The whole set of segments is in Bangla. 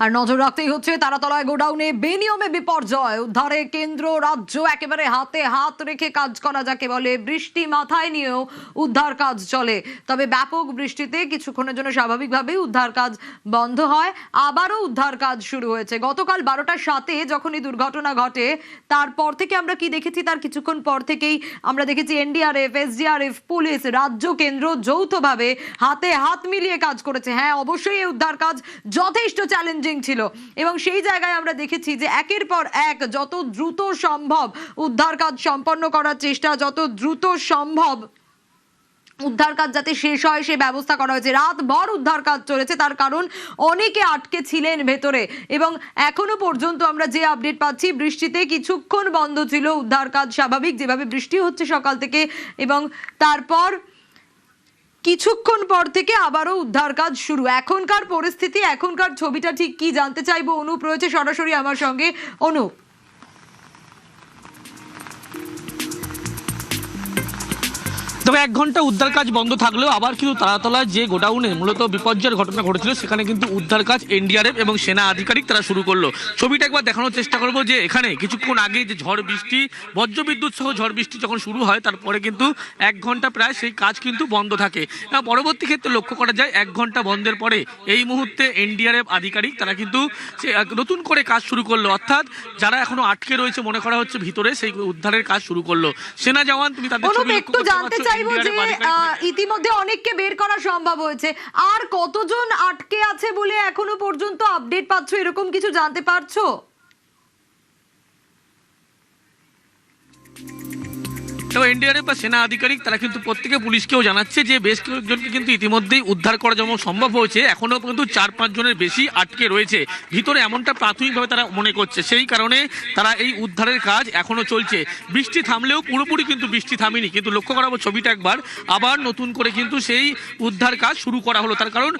আর নজর রাখতেই হচ্ছে তারাতলায় গোডাউনে বেনিয়মে বিপর্যয় উদ্ধারে কেন্দ্র রাজ্য একেবারে হাতে হাত রেখে কাজ করা যাকে বলে। বৃষ্টি মাথায় নিয়েও উদ্ধার কাজ চলে, তবে ব্যাপক বৃষ্টিতে কিছুক্ষণের জন্য স্বাভাবিকভাবেই উদ্ধার কাজ বন্ধ হয়, আবারও উদ্ধার কাজ শুরু হয়েছে। গতকাল 12টার সাথে যখন এই দুর্ঘটনা ঘটে তারপর থেকে আমরা কি দেখেছি, তার কিছুক্ষণ পর থেকেই আমরা দেখেছি এনডিআরএফ, এসডিআরএফ, পুলিশ, রাজ্য, কেন্দ্র যৌথভাবে হাতে হাত মিলিয়ে কাজ করেছে। হ্যাঁ, অবশ্যই এই উদ্ধার কাজ যথেষ্ট চ্যালেঞ্জিং ছিল এবং সেই জায়গায় আমরা দেখেছি যে একের পর এক যত দ্রুত সম্ভব উদ্ধার কাজ সম্পন্ন করার চেষ্টা, যত দ্রুত সম্ভব উদ্ধার কাজ যাতে শেষ হয় সে ব্যবস্থা করা হয়েছে। রাতভর উদ্ধার কাজ চলেছে, তার কারণ অনেকে আটকে ছিলেন ভেতরে এবং এখনো পর্যন্ত আমরা যে আপডেট পাচ্ছি বৃষ্টিতে কিছুক্ষণ বন্ধ ছিল উদ্ধার কাজ। স্বাভাবিক যেভাবে বৃষ্টি হচ্ছে সকাল থেকে এবং তারপর কিছুক্ষণ পর থেকে আবারও উদ্ধার কাজ শুরু। এখনকার পরিস্থিতি, এখনকার ছবিটা ঠিক কি জানতে চাইবো। অনুপ রয়েছে সরাসরি আমার সঙ্গে। অনুপ, তবে 1 ঘন্টা উদ্ধার কাজ বন্ধ থাকলেও আবার কিন্তু তারাতলায় যে গোডাউনে মূলত বিপর্যয়ের ঘটনা ঘটেছিল সেখানে কিন্তু উদ্ধার কাজ এনডিআরএফ এবং সেনা আধিকারিক তারা শুরু করলো। ছবিটা একবার দেখানোর চেষ্টা করবো যে এখানে কিছুক্ষণ আগে যে ঝড় বৃষ্টি, বজ্রবিদ্যুৎ সহ ঝড় বৃষ্টি যখন শুরু হয় তারপরে কিন্তু 1 ঘন্টা প্রায় সেই কাজ কিন্তু বন্ধ থাকে। পরবর্তী ক্ষেত্রে লক্ষ্য করা যায় 1 ঘন্টা বন্ধের পরে এই মুহূর্তে এনডিআরএফ আধিকারিক তারা কিন্তু নতুন করে কাজ শুরু করলো, অর্থাৎ যারা এখনো আটকে রয়েছে মনে করা হচ্ছে ভিতরে, সেই উদ্ধারের কাজ শুরু করলো সেনা জওয়ান। তুমি তাদের ছবি লক্ষ্য করতে পারছো। ইতিমধ্যে অনেককে বের করা সম্ভব হয়েছে, আর কতজন আটকে আছে বলে এখনো পর্যন্ত আপডেট পাচ্ছ, এরকম কিছু জানতে পারছো? এনডিআরএফ বা সেনা আধিকারিক তারা কিন্তু প্রত্যেকে পুলিশকেও জানাচ্ছে যে বেশ কয়েকজনকে কিন্তু ইতিমধ্যেই উদ্ধার করা যেমন সম্ভব হয়েছে, এখনো কিন্তু 4-5 জনের বেশি আটকে রয়েছে ভিতরে, এমনটা প্রাথমিকভাবে তারা মনে করছে। সেই কারণে তারা এই উদ্ধারের কাজ এখনো চলছে। বৃষ্টি থামলেও পুরোপুরি কিন্তু বৃষ্টি থামেনি, কিন্তু লক্ষ্য করাবো ছবিটা একবার, আবার নতুন করে কিন্তু সেই উদ্ধার কাজ শুরু করা হলো। তার কারণ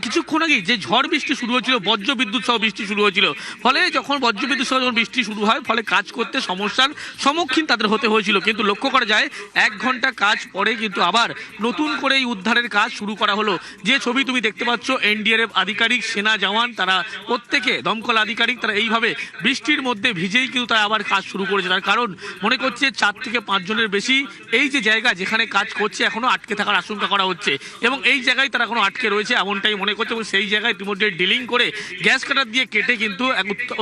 কিছুক্ষণ আগেই যে ঝড় বৃষ্টি শুরু হয়েছিল, বজ্রবিদ্যুৎ সহ বৃষ্টি শুরু হয়েছিল, ফলে যখন বজ্রবিদ্যুৎ সহ যখন বৃষ্টি শুরু হয় ফলে কাজ করতে সমস্যার সম্মুখীন তাদের হতে হয়েছিল। কিন্তু লক্ষ্য করা যায় 1 ঘন্টা কাজ পরে কিন্তু আবার নতুন করে এই উদ্ধারের কাজ শুরু করা হলো। যে ছবি তুমি দেখতে পাচ্ছ, এনডিআরএফ আধিকারিক, সেনা জওয়ান, তারা প্রত্যেকে, দমকল আধিকারিক, তারা এইভাবে বৃষ্টির মধ্যে ভিজেই কিন্তু তারা আবার কাজ শুরু করেছে। তার কারণ মনে করছে 4 থেকে 5 জনের বেশি এই যে জায়গা যেখানে কাজ করছে এখনো আটকে থাকার আশঙ্কা করা হচ্ছে এবং এই জায়গায় তারা এখনো আটকে রয়েছে এমনটাই মনে করছে এবং সেই জায়গায় ইতিমধ্যে ডিলিং করে গ্যাস কাটার দিয়ে কেটে কিন্তু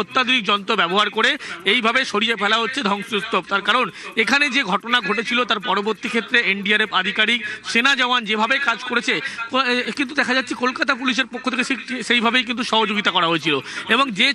অত্যাধুনিক যন্ত্র ব্যবহার করে এইভাবে সরিয়ে ফেলা হচ্ছে ধ্বংসস্তূপ। তার কারণ এখানে যে ঘটনা ঘটেছিল তার পরবর্তী ক্ষেত্রে এনডিআরএফ আধিকারিক, সেনা জওয়ান যেভাবে কাজ করেছে কিন্তু দেখা যাচ্ছে কলকাতা পুলিশের পক্ষ থেকে সেইভাবেই কিন্তু সহযোগিতা করা হয়েছিল এবং যে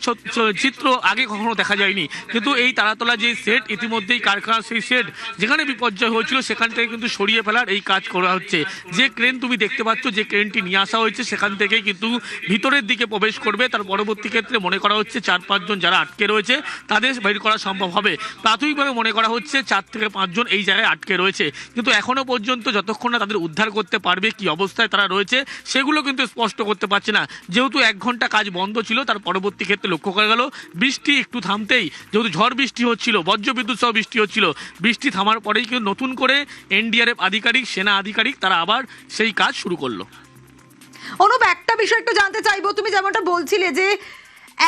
চিত্র আগে কখনো দেখা যায়নি। কিন্তু এই তারাতলা যে সেট, ইতিমধ্যেই কারখানা সেই সেট যেখানে বিপর্যয় হয়েছিল সেখান থেকে কিন্তু সরিয়ে ফেলার এই কাজ করা হচ্ছে। যে ক্রেন তুমি দেখতে পাচ্ছ, যে ক্রেনটি নিয়ে আসা হয়েছে সেখান থেকেই কিন্তু ভিতরের দিকে প্রবেশ করবে। তার পরবর্তী ক্ষেত্রে মনে করা হচ্ছে 4-5 জন যারা আটকে রয়েছে তাদের বের করা সম্ভব হবে। প্রাথমিকভাবে মনে করা হচ্ছে 4 থেকে 5 জন এই জায়গায় আটকে রয়েছে, কিন্তু এখনো পর্যন্ত যতক্ষণ না তাদের উদ্ধার করতে পারবে, কি অবস্থায় তারা রয়েছে সেগুলো কিন্তু স্পষ্ট করতে পারছে না। যেহেতু 1 ঘন্টা কাজ বন্ধ ছিল, তার পরবর্তী ক্ষেত্রে লক্ষ্য করা গেল বৃষ্টি একটু থামতেই, যেহেতু ঝড় বৃষ্টি হচ্ছিল, বজ্রবিদ্যুৎ সহ বৃষ্টি হচ্ছিল, বৃষ্টি থামার পরেই কিন্তু নতুন করে এনডিআরএফ আধিকারিক, সেনা আধিকারিক তারা আবার সেই কাজ শুরু করলো। অনুপ, একটা বিষয় একটু জানতে চাইবো, তুমি যেমনটা বলছিলে যে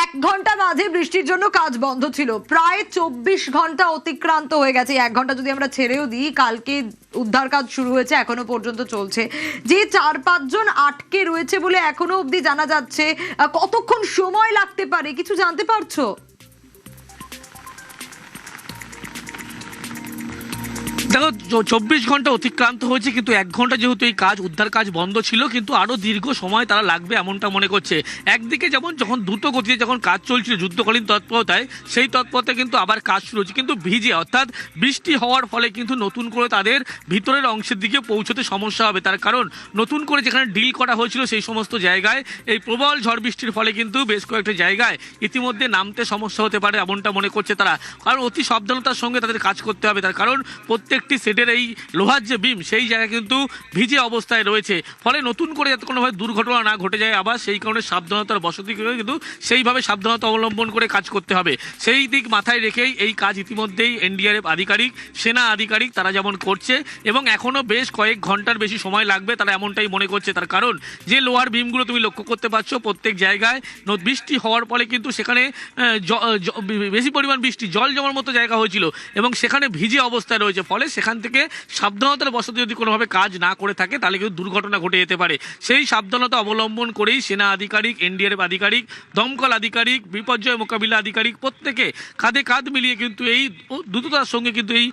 1 ঘন্টা মাঝে বৃষ্টির জন্য কাজ বন্ধ ছিল, প্রায় 24 ঘন্টা অতিক্রান্ত হয়ে গেছে। 1 ঘন্টা যদি আমরা ছেড়েও দিই, কালকে উদ্ধার কাজ শুরু হয়েছে, এখনো পর্যন্ত চলছে। যে 4-5 জন আটকে রয়েছে বলে এখনো অবধি জানা যাচ্ছে, কতক্ষণ সময় লাগতে পারে কিছু জানতে পারছো? দেখো, 24 ঘন্টা অতিক্রান্ত হয়েছে, কিন্তু 1 ঘন্টা যেহেতু এই কাজ, উদ্ধার কাজ বন্ধ ছিল, কিন্তু আরও দীর্ঘ সময় তারা লাগবে এমনটা মনে করছে। একদিকে যেমন যখন দ্রুত গতিতে যখন কাজ চলছিল যুদ্ধকালীন তৎপরতায়, সেই তৎপরতায় কিন্তু আবার কাজ শুরু হচ্ছে, কিন্তু ভিজে, অর্থাৎ বৃষ্টি হওয়ার ফলে কিন্তু নতুন করে তাদের ভিতরের অংশের দিকে পৌঁছতে সমস্যা হবে। তার কারণ নতুন করে যেখানে ডিল করা হয়েছিল সেই সমস্ত জায়গায় এই প্রবল ঝড় বৃষ্টির ফলে কিন্তু বেশ কয়েকটা জায়গায় ইতিমধ্যে নামতে সমস্যা হতে পারে এমনটা মনে করছে তারা। কারণ অতি সাবধানতার সঙ্গে তাদের কাজ করতে হবে, তার কারণ প্রত্যেকটা প্রত্যেকটি সেটের এই লোহার যে বিম সেই জায়গায় কিন্তু ভিজে অবস্থায় রয়েছে, ফলে নতুন করে যাতে কোনোভাবে দুর্ঘটনা না ঘটে যায় আবার সেই কারণে সাবধানতার বসতি করে কিন্তু সেইভাবে সাবধানতা অবলম্বন করে কাজ করতে হবে। সেই দিক মাথায় রেখেই এই কাজ ইতিমধ্যেই এনডিআরএফ আধিকারিক, সেনা আধিকারিক তারা যেমন করছে এবং এখনও বেশ কয়েক ঘন্টার বেশি সময় লাগবে তারা এমনটাই মনে করছে। তার কারণ যে লোহার বিমগুলো তুমি লক্ষ্য করতে পারছো প্রত্যেক জায়গায় বৃষ্টি হওয়ার ফলে কিন্তু সেখানে বেশি পরিমাণ বৃষ্টি জল জমার মতো জায়গা হয়েছিল এবং সেখানে ভিজে অবস্থায় রয়েছে, ফলে সেখান থেকে সাবধানতার বশত যদি কোনোভাবে কাজ না করে থাকে তাহলে কিন্তু দুর্ঘটনা ঘটে যেতে পারে। সেই সাবধানতা অবলম্বন করেই সেনা আধিকারিক, এনডিআরএফ আধিকারিক, দমকল আধিকারিক, বিপর্যয় মোকাবিলা আধিকারিক প্রত্যেকে কাঁধে কাঁধ মিলিয়ে কিন্তু এই দ্রুততার সঙ্গে কিন্তু এই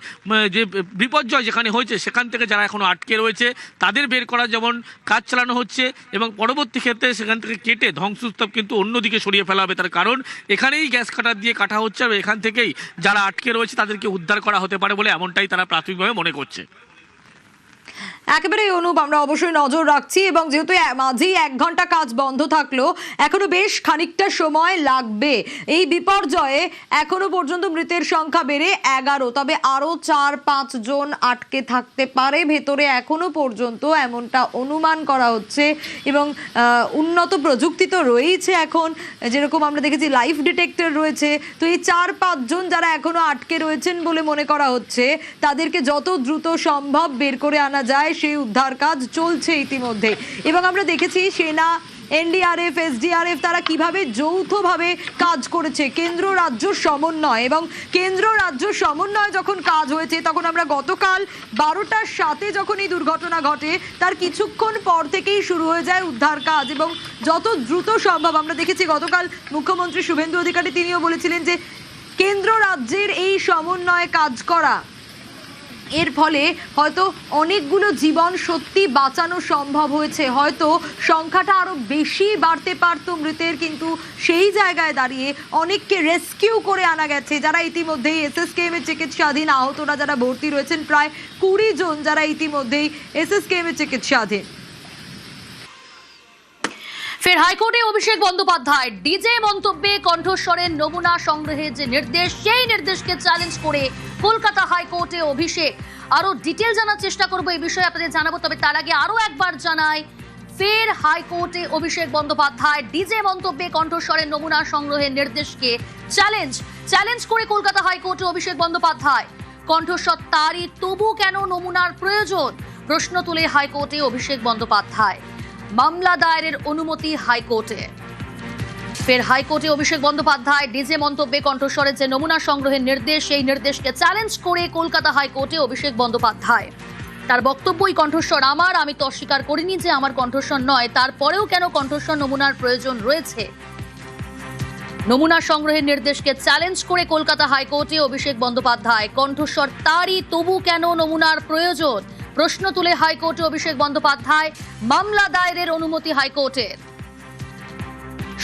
যে বিপর্যয় যেখানে হয়েছে সেখান থেকে যারা এখনো আটকে রয়েছে তাদের বের করার যেমন কাজ চালানো হচ্ছে এবং পরবর্তী ক্ষেত্রে সেখান থেকে কেটে ধ্বংসস্তূপ কিন্তু অন্যদিকে সরিয়ে ফেলা হবে। তার কারণ এখানেই গ্যাস কাটার দিয়ে কাটা হচ্ছে এবং এখান থেকেই যারা আটকে রয়েছে তাদেরকে উদ্ধার করা হতে পারে বলে এমনটাই তারা প্রাথমিকভাবে মনে করছে। একেবারেই অনুপ, আমরা অবশ্যই নজর রাখছি এবং যেহেতু মাঝেই 1 ঘন্টা কাজ বন্ধ থাকলো এখনো বেশ খানিকটা সময় লাগবে। এই বিপর্যয়ে এখনো পর্যন্ত মৃতের সংখ্যা বেড়ে 11, তবে আরো 4-5 জন আটকে থাকতে পারে ভেতরে এখনো পর্যন্ত, এমনটা অনুমান করা হচ্ছে। এবং উন্নত প্রযুক্তি তো রয়েছে এখন, যেরকম আমরা দেখেছি লাইফ ডিটেক্টর রয়েছে। তো এই 4-5 জন যারা এখনো আটকে রয়েছেন বলে মনে করা হচ্ছে তাদেরকে যত দ্রুত সম্ভব বের করে আনা যায় সেই উদ্ধার কাজ চলছে ইতিমধ্যে। এবং আমরা দেখেছি সেনা, এনডিআরএফ, এসডিআরএফ তারা কিভাবে যৌথভাবে কাজ করেছে, কেন্দ্র রাজ্য সমন্বয়। এবং কেন্দ্র রাজ্য সমন্বয় যখন কাজ হয়েছে তখন আমরা গতকাল 12টার সাথে যখন এই দুর্ঘটনা ঘটে তার কিছুক্ষণ পর থেকেই শুরু হয়ে যায় উদ্ধার কাজ এবং যত দ্রুত সম্ভব। আমরা দেখেছি গতকাল মুখ্যমন্ত্রী শুভেন্দু অধিকারী তিনিও বলেছিলেন যে কেন্দ্র রাজ্যের এই সমন্বয়ে কাজ করা এর ফলে হয়তো অনেকগুলো জীবন সত্যি বাঁচানো সম্ভব হয়েছে, হয়তো সংখ্যাটা আরো বেশি বাড়তে পারতো মৃতের, কিন্তু সেই জায়গায় দাঁড়িয়ে অনেককে রেস্কিউ করে আনা গেছে। যারা ইতিমধ্যেই এসএসকেএম এর চিকিৎসাধীন, আহতরা যারা ভর্তি রয়েছেন প্রায় 20 জন যারা ইতিমধ্যেই এসএসকেএম এর চিকিৎসাধীন। ফের হাইকোর্টে অভিষেক বন্দ্যোপাধ্যায় ডিজে মন্তব্যে কণ্ঠস্বরের নমুনা সংগ্রহের যে নির্দেশ সেই নির্দেশকে চ্যালেঞ্জ করে কলকাতা হাইকোর্টে অভিষেক। আরো ডিটেল জানার চেষ্টা করবো এই বিষয়ে আপনাদের জানাবো, তবে তার আগে আরো একবার জানাই ফের হাইকোর্টে অভিষেক বন্দ্যোপাধ্যায় ডিজে মন্তব্যে কণ্ঠস্বরের নমুনা সংগ্রহের নির্দেশকে চ্যালেঞ্জ করে কলকাতা হাইকোর্টে অভিষেক বন্দ্যোপাধ্যায়। কণ্ঠস্বর তারই, তবু কেন নমুনার প্রয়োজন, প্রশ্ন তুলে হাইকোর্টে অভিষেক বন্দ্যোপাধ্যায়। মামলা দায়েরের অনুমতি হাইকোর্টে। ফের হাইকোর্টে অভিষেক বন্দ্যোপাধ্যায় ডিজে মন্তব্যে কণ্ঠস্বরের যে নমুনা সংগ্রহের নির্দেশ সেই নির্দেশকে চ্যালেঞ্জ করে কলকাতা হাইকোর্টে অভিষেক বন্দ্যোপাধ্যায়। তার বক্তব্যই কণ্ঠস্বর আমার, আমি তো অস্বীকার করিনি যে আমার কণ্ঠস্বর নয়, তারপরেও কেন কণ্ঠস্বর নমুনার প্রয়োজন রয়েছে। নমুনা সংগ্রহের নির্দেশকে চ্যালেঞ্জ করে কলকাতা হাইকোর্টে অভিষেক বন্দ্যোপাধ্যায়। কণ্ঠস্বর তারই, তবু কেন নমুনার প্রয়োজন, প্রশ্ন তুলে হাইকোর্টে অভিষেক বন্দ্যোপাধ্যায়। মামলা দায়েরের অনুমতি হাইকোর্টের।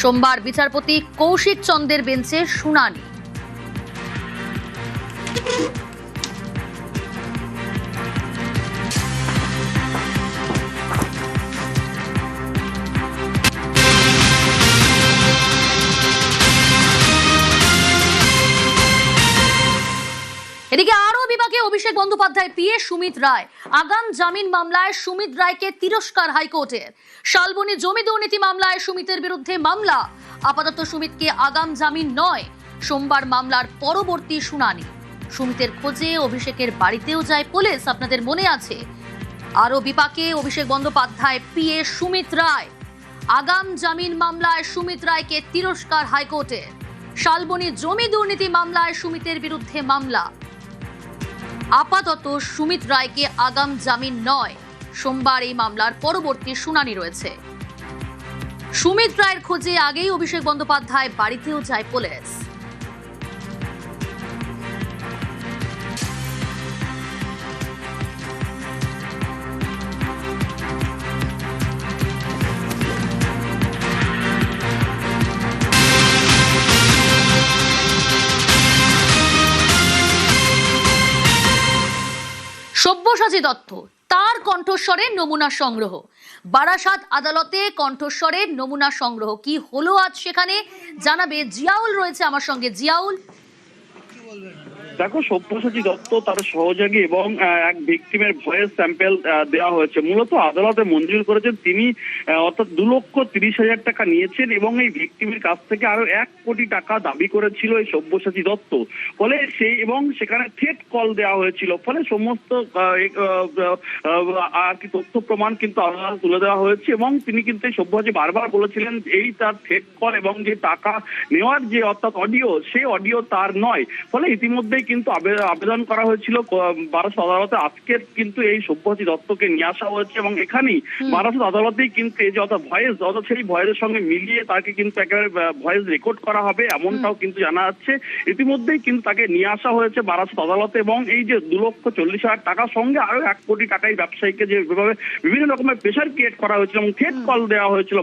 সোমবার বিচারপতি কৌশিক চন্দ্রের বেঞ্চে শুনানি। এদিকে আরও বিভাগে অভিষেক বন্দ্যোপাধ্যায় পিএ সুমিত রায়। আগাম জামিন মামলায় সুমিত রায়কে তিরস্কার হাইকোর্টের। শালবনী জমি দুর্নীতি মামলায় সুমিতের বিরুদ্ধে মামলা, আপাতত সুমিতকে আগাম জামিন নয়। সোমবার মামলার পরবর্তী শুনানি। সুমিতের খোঁজে অভিষেকের বাড়িতেও যায় পুলিশ, আপনাদের মনে আছে। আরও বিপাকে অভিষেক বন্দ্যোপাধ্যায় পিএ সুমিত রায়। আগাম জামিন মামলায় সুমিত রায়কে তিরস্কার হাইকোর্টের। শালবনী জমি দুর্নীতি মামলায় সুমিতের বিরুদ্ধে মামলা, আপাতত সুমিত রায়কে আগাম জামিন নয়। সোমবার এই মামলার পরবর্তী শুনানি রয়েছে। সুমিত রায়ের খোঁজে আগেই অভিষেক বন্দ্যোপাধ্যায় বাড়িতেও যায় পুলিশ। সব্যসাচী দত্ত, তার কণ্ঠস্বরের নমুনা সংগ্রহ। বারাসাত আদালতে কণ্ঠস্বরের নমুনা সংগ্রহ কি হলো আজ সেখানে জানাবে জিয়াউল রয়েছে আমার সঙ্গে। জিয়াউল, দেখো, সব্যসাচী দত্ত তার সহযোগী এবং এক ভিকটিমের ভয়েস স্যাম্পেল দেওয়া হয়েছে। মূলত আদালতে মঞ্জুর করেছেন তিনি, অর্থাৎ 2,30,000 টাকা নিয়েছেন এবং এই ভিকটিমের কাছ থেকে আরো 1 কোটি টাকা দাবি করেছিল এই সব্যসাচী দত্ত। ফলে সেখানে থ্রেট কল দেওয়া হয়েছিল। ফলে সমস্ত আর কি তথ্য প্রমাণ কিন্তু আদালতে তুলে দেওয়া হয়েছে এবং তিনি কিন্তু এই সব্যসাচী বারবার বলেছিলেন এই তার থ্রেট কল এবং যে টাকা নেওয়ার যে অর্থাৎ অডিও, সেই অডিও তার নয়। ফলে ইতিমধ্যেই কিন্তু আবেদন করা হয়েছিল বারাসত আদালতে। আজকে কিন্তু এই সব্যসাচী দত্তকে নিয়ে আসা হয়েছে এবং এখানেই বারাসত আদালতেই কিন্তু এই যে অর্থাৎ ভয়েস, অর্থাৎ সেই ভয়েসের সঙ্গে মিলিয়ে তাকে কিন্তু একেবারে ভয়েস রেকর্ড করা হবে এমনটাও কিন্তু জানা যাচ্ছে। ইতিমধ্যেই কিন্তু তাকে নিয়ে আসা হয়েছে বারাসত আদালতে এবং এই যে 2,40,000 টাকার সঙ্গে আরো 1 কোটি টাকাই ব্যবসায়ীকে যেভাবে বিভিন্ন রকমের প্রেশার ক্রিয়েট করা হয়েছিল এবং থ্রেট কল দেওয়া হয়েছিল,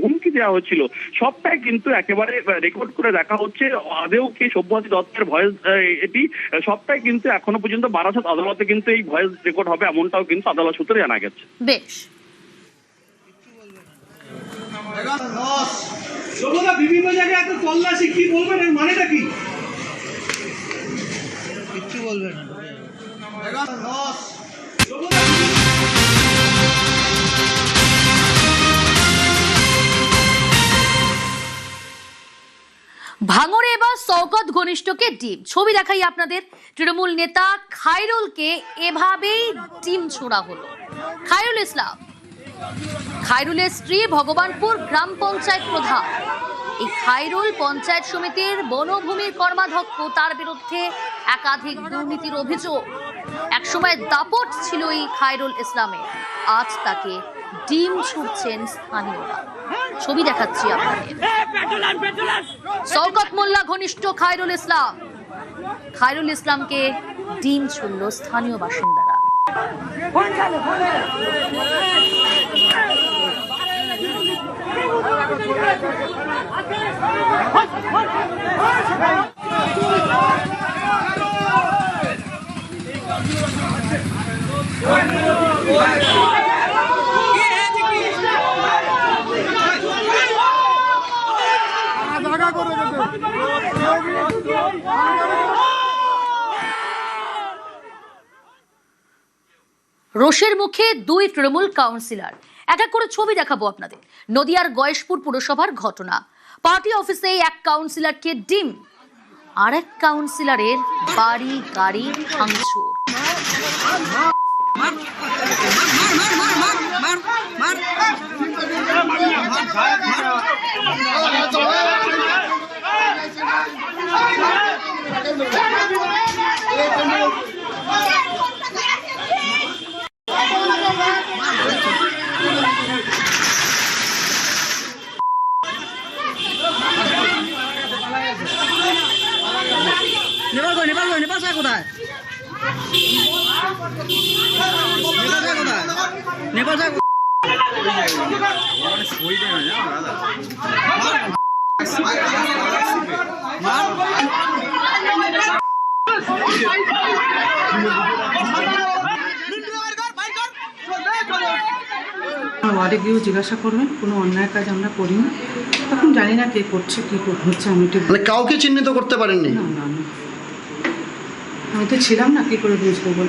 হুমকি দেওয়া হয়েছিল, সবটাই কিন্তু একেবারে রেকর্ড করে দেখা হচ্ছে। আদেও কি সব্যসাচী দত্তের ভয়েস এটি সবটাই কিন্তু এখনো পর্যন্ত বারাসত আদালতে কিন্তু এই ভয়েস রেকর্ড হবে এমনটাও কিন্তু আদালত সূত্রে জানা গেছে। বেশ, বিভিন্ন জায়গায় এত তল্লাশি, কি বলবেন এর মানেটা কি? কিচ্ছু বলবেন না। ভাঙড়ে এবার শওকত ঘনিষ্ঠকে ডিম। ছবি দেখাই আপনাদের। তৃণমূল নেতা খায়রুলকে এভাবেই ডিম ছোড়া হলো। খায়রুল ইসলাম, খায়রুলের স্ত্রী ভগবানপুর গ্রাম পঞ্চায়েত প্রধান। এই খায়রুল পঞ্চায়েত সমিতির বনভূমির কর্মাধ্যক্ষ, তার বিরুদ্ধে একাধিক দুর্নীতির অভিযোগ। একসময় দাপট ছিল এই খায়রুল ইসলামের, আজ তাকে ডিম ছুড়ছেন স্থানীয়রা। ছবি দেখাচ্ছি আপনাদের। শওকত মোল্লা ঘনিষ্ঠ খায়রুল ইসলাম, খায়রুল ইসলামকে ডিম ছুড়ল স্থানীয় বাসিন্দারা। রোষের মুখে 2 তৃণমূল কাউন্সিলর। এক এক করে ছবি দেখাবো আপনাদের। নদিয়ার গয়েশপুর পুরসভার ঘটনা। পার্টি অফিসে এক কাউন্সিলরকে ডিম, আর এক কাউন্সিলরের বাড়ি গাড়ি ভাঙচুর। নেপাল যায় কোথায়? নেপাল যায় ওয়ার্ডে গিয়েও জিজ্ঞাসা করবেন, কোনো অন্যায় কাজ আমরা করিনি। তখন জানি না কে করছে, কী হচ্ছে, আমি ঠিক কাউকে চিহ্নিত করতে পারেননি? না না, আমি তো ছিলাম না, কী করে বুঝবো বল।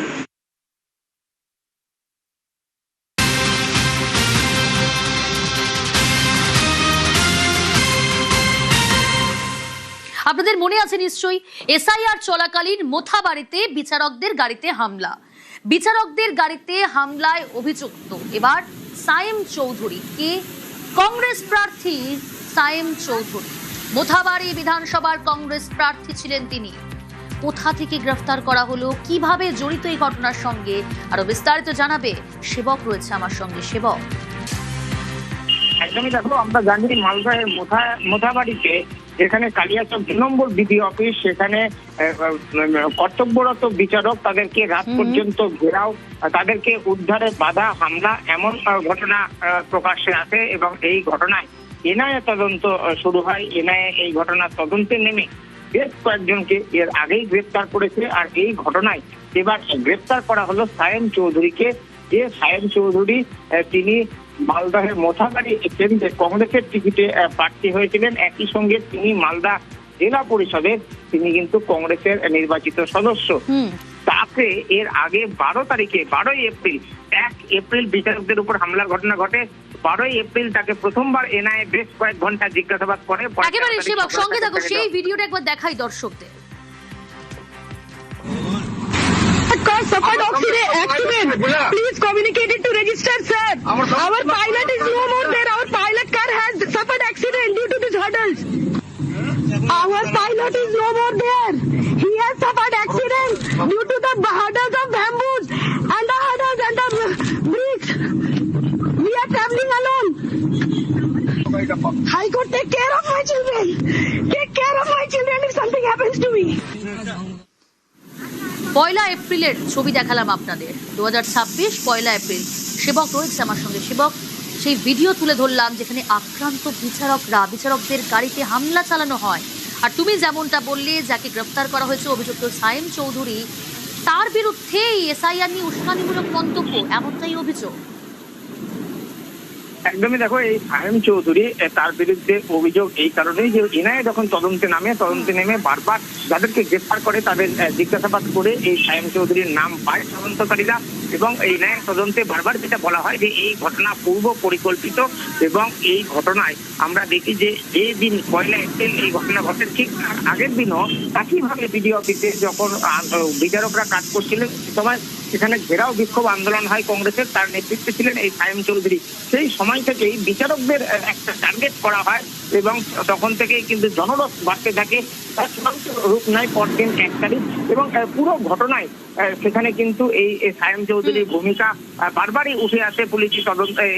আপনাদের মনে আছে নিশ্চয়ই, এসআইআর চলাকালীন মোথাবাড়িতে বিচারকদের গাড়িতে হামলা। বিচারকদের গাড়িতে হামলায় অভিযুক্ত এবার সায়েম চৌধুরী। কে? কংগ্রেস প্রার্থী সায়েম চৌধুরী। মোথাবাড়ি বিধানসভার কংগ্রেস প্রার্থী ছিলেন তিনি। কোথা থেকে গ্রেফতার করা হলো, কিভাবে জড়িত এই ঘটনার সঙ্গে, আরো বিস্তারিত জানাবে সেবক রয়েছে আমার সঙ্গে। সেবক, একদমই। দেখো, আমরা জানি মালদহের মোথাবাড়িতে যেখানে কালিয়াচক 2 নম্বর বিডিও অফিস, সেখানে কর্তব্যরত বিচারক তাদেরকে রাত পর্যন্ত ঘেরাও, তাদেরকে উদ্ধারে বাধা, হামলা, এমন ঘটনা প্রকাশ্যে আসে এবং এই ঘটনায় এনআইএ তদন্ত শুরু হয়। এনআইএ এই ঘটনার তদন্তে নেমে বেশ কয়েকজনকে এর আগেই গ্রেপ্তার করেছে। আর এই ঘটনায় এবার গ্রেপ্তার করা হলো সায়েম চৌধুরীকে। যে সায়েম চৌধুরী তিনি মালদহের মোথাবাড়ি কেন্দ্রে কংগ্রেসের টিকিটে প্রার্থী হয়েছিলেন। একই সঙ্গে তিনি মালদা জেলা পরিষদের তিনি কিন্তু কংগ্রেসের নির্বাচিত সদস্য। তাকে এর আগে 12 এপ্রিল 1 এপ্রিল বিচারকদের উপর হামলার ঘটনা ঘটে। 12 এপ্রিল তাকে প্রথমবার এনআইএ বেশ কয়েক ঘন্টা জিজ্ঞাসাবাদ করে। একেবারে সেবক সঙ্গে থাকো, সেই ভিডিওটা একবার দেখাই দর্শকদের। Suffered accident. Please communicate it to register, sir. Our pilot is no more there. Our pilot car has suffered accident due to these hurdles. Our pilot is no more there. He has suffered accident due to the hurdles of bamboos and the hurdles and the bricks. We are traveling alone. High Court, take care of my children. Take care of my children if something happens to me. 1 এপ্রিলের ছবি দেখালাম আপনাদের, 2026 1 এপ্রিল। সেবক রয়েছে আমার সঙ্গে। সেবক, সেই ভিডিও তুলে ধরলাম যেখানে আক্রান্ত বিচারকদের গাড়িতে হামলা চালানো হয়। আর তুমি যেমনটা বললে, যাকে গ্রেফতার করা হয়েছে অভিযুক্ত সায়েম চৌধুরী, তার বিরুদ্ধেই এসআইআর নিয়ে উস্কানিমূলক মন্তব্য, এমনটাই অভিযোগ। একদমই দেখো, এই সায়েম চৌধুরী তার বিরুদ্ধে অভিযোগ এই কারণেই যে এনআইএ যখন তদন্তে নেমে বারবার যাদেরকে গ্রেফতার করে তাদের জিজ্ঞাসাবাদ করে এই সায়েম চৌধুরীর নাম পায় তদন্তকারীরা। এবং এই এনআইএ তদন্তে বারবার যেটা বলা হয় যে এই ঘটনা পূর্ব পরিকল্পিত। এবং এই ঘটনায় আমরা দেখি যে দিন 1 এপ্রিল এই ঘটনা ঘটে, ঠিক তার আগের দিনও একইভাবে বিডিও অফিসে যখন বিচারকরা কাজ করছিলেন সে সময় সেখানে ঘেরাও বিক্ষোভ আন্দোলন হয় কংগ্রেসের। তার নেতৃত্বে ছিলেন এই সায়েম চৌধুরী। সেই সময় থেকেই বিচারকদের একটা টার্গেট করা হয় এবং তখন থেকেই কিন্তু জনরোষ বাড়তে থাকে। তার চূড়ান্ত রূপ নেয় পরদিন 1 তারিখ। এবং পুরো ঘটনায় সেখানে কিন্তু এই সায়েম চৌধুরীর ভূমিকা বারবারই উঠে আসে পুলিশি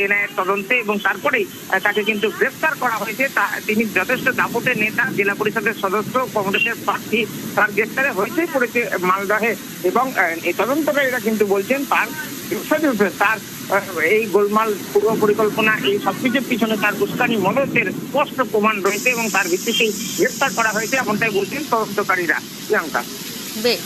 এনআইএর তদন্তে। এবং তারপরেই তাকে কিন্তু গ্রেফতার করা হয়েছে। তিনি যথেষ্ট দাপটের নেতা, জেলা পরিষদের সদস্য, কংগ্রেসের প্রার্থী। তার গ্রেফতারে হয়েছে পড়েছে মালদহে। এবং এই তদন্তকারীরা কিন্তু বলছেন তার এই গোলমাল পূর্ব পরিকল্পনা, এই সবকিছুর পিছনে তার উস্কানি মদতের স্পষ্ট প্রমাণ রয়েছে এবং তার ভিত্তিতেই গ্রেফতার করা হয়েছে, এমনটাই বলছেন তদন্তকারীরা। প্রিয়াঙ্কা, বেশ।